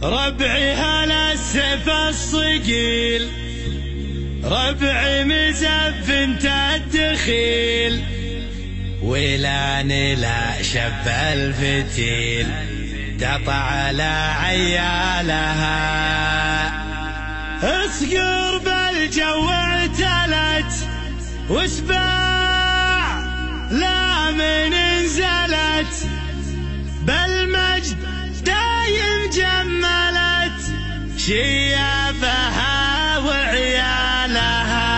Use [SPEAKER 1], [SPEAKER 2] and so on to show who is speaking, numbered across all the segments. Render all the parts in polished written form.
[SPEAKER 1] ربعي هلا السيف الصقيل، ربعي مزف انت الدخيل، ولان لا شب الفتيل تقطع على عيالها. اصقر بالجو اعتلت وسباع لا من انزلت، بالمجد دايم جملت شيابها وعيالها.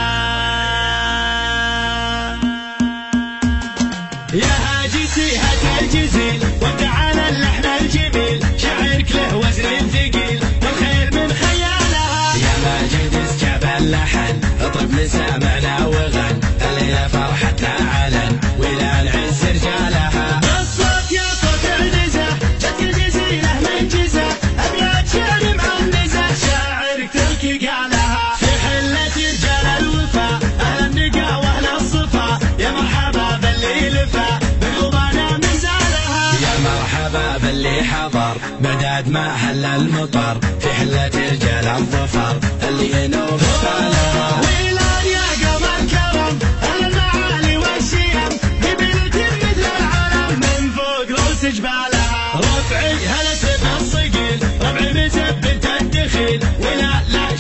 [SPEAKER 1] يا هاجسي هات الجزيل وابدع على اللحن الجميل، شعرك له وزن ثقيل والخير من خيالها.
[SPEAKER 2] يا ماجد اسكب اللحن اطرب مسامعنا وغن، الليلة فرحتنا علن ولا نعز رجالها.
[SPEAKER 1] الصوت يا صوت النزه جتك الجزيلة من جزه، ابيات شعر معنزه شاعرك تلك قالها. في حلة رجال الوفا اهل النقا واهل الصفا، يا مرحبا باللي لفا بقلوبنا مزالها.
[SPEAKER 2] يا مرحبا باللي حضر بداد ما هل المطر، في حلة رجال الظفر اللي ينوب بالها.
[SPEAKER 1] ويلان يا قمر كرم اهل المعالي والشيم، قبيلة مثل العلم من فوق رؤوس جبالها. ربعي هلا سيف الصقيل، ربعي مثبت الدخيل، ولا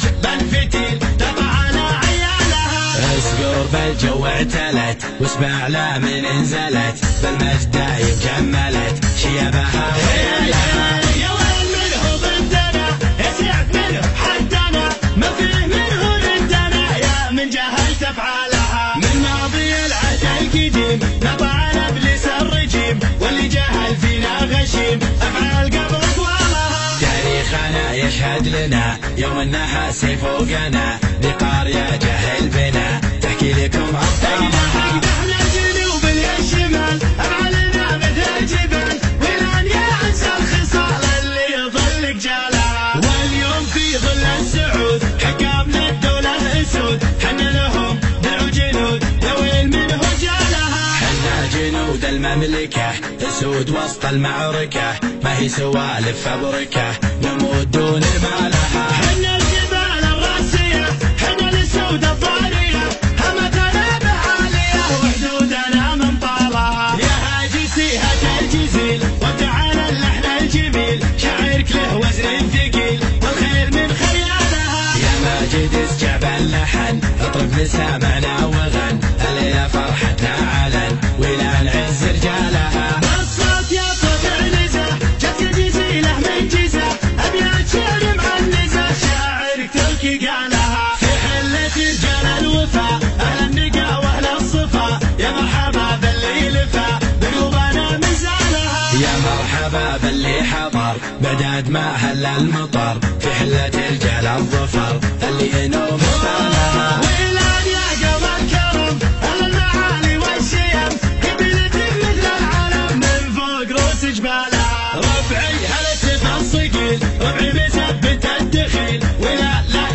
[SPEAKER 1] شب الفتيل تقع على عيالها.
[SPEAKER 2] اصقر بالجو اعتلت واسمع لا من انزلت، بالمجد دايم جملت شيابها وعيالها.
[SPEAKER 1] يا ويل منه ضدنا يسعد منه حدنا، ما فيه منه ردنا يا من جهلت افعالها. من ماضي العهد القديم نطع ابليس الرجيم، واللي جهل فينا غشيم افعال قبل اقوالها.
[SPEAKER 2] تاريخنا يشهد لنا يوم انها سيف فوقنا، بقارية جهل بنا تحكي لكم ابطالها.
[SPEAKER 1] احنا الجنوب الشمال افعالنا مثل الجبال، ولان يعز الخصال اللي يظل جالها. واليوم في ظل السعود حكامنا الدولة اسود، حنا لهم دعوا جنود يا ويل منه جالها.
[SPEAKER 2] حنا جنود المملكة اسود وسط المعركة، ما هي سوالف فبركة نموت دون ما لها.
[SPEAKER 1] حنا الجبال الراسية حنا الاسود الضارية، همتنا بعالية وحدودنا من طالها. يا هاجسي هات الجزيل وابدع على اللحن الجميل، شاعرك له وزن ثقيل والخير من خيالها.
[SPEAKER 2] يا ماجد اسكب اللحن اطرب مسامعنا وغن، الليلة فرحتنا علن ولا نعز رجالها.
[SPEAKER 1] الصوت يا صوت النزه جتك الجزيلة من جزه، ابيات شعر معنزه شاعرك تلك قالها. في حلة رجال الوفا اهل النقا واهل الصفا، يا مرحبا باللي لفا بقلوبنا مزالها.
[SPEAKER 2] يا مرحبا باللي حضر بداد ما هل المطر، في حلة رجال الظفر اللي ينوب بالها.
[SPEAKER 1] ويلان يا قمر كرم اهل المعالي والشيم، قبيلة مثل العلم من فوق رؤوس جبالها. ربعي هلا سيف الصقيل، ربعي مثبت الدخيل، ولا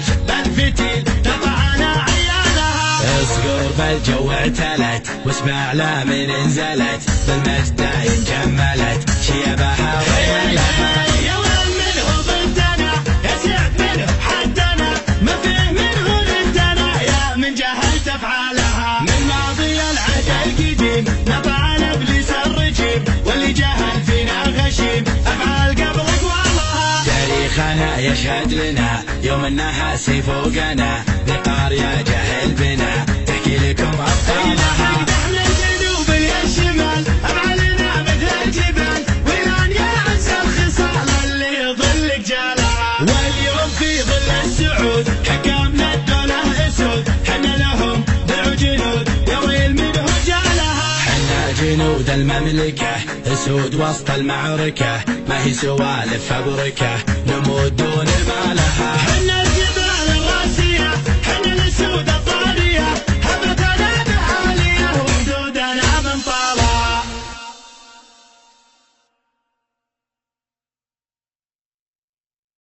[SPEAKER 1] شب الفتيل تقع على عيالها.
[SPEAKER 2] اصقر بالجو اعتلت واسمع لا من انزلت، بالمجد دايم جملت شيابها وعيالها.
[SPEAKER 1] يا ويل منه ضدنا يسعد منه حدنا، ما فيه منه ردنا يا من جهلت افعالها. من ماضي العهد القديم نطع ابليس الرجيم، واللي جهل فينا غشيم افعال قبل اقوالها.
[SPEAKER 2] تاريخنا يشهد لنا يوم انها سيف فوقنا، بقارية جهل بنا تحكي لكم ابطالها.
[SPEAKER 1] احنا الجنوب الشمال افعالنا مثل الجبال، ولان يعز الخصال اللي يظل جالها. واليوم في ظل السعود حكامنا الدولة اسود، حنا لهم دعوا جنود يا ويل منه جالها.
[SPEAKER 2] حنا جنود المملكة اسود وسط المعركة، ما هي سوالف فبركة نموت دون ما لها.
[SPEAKER 1] حنا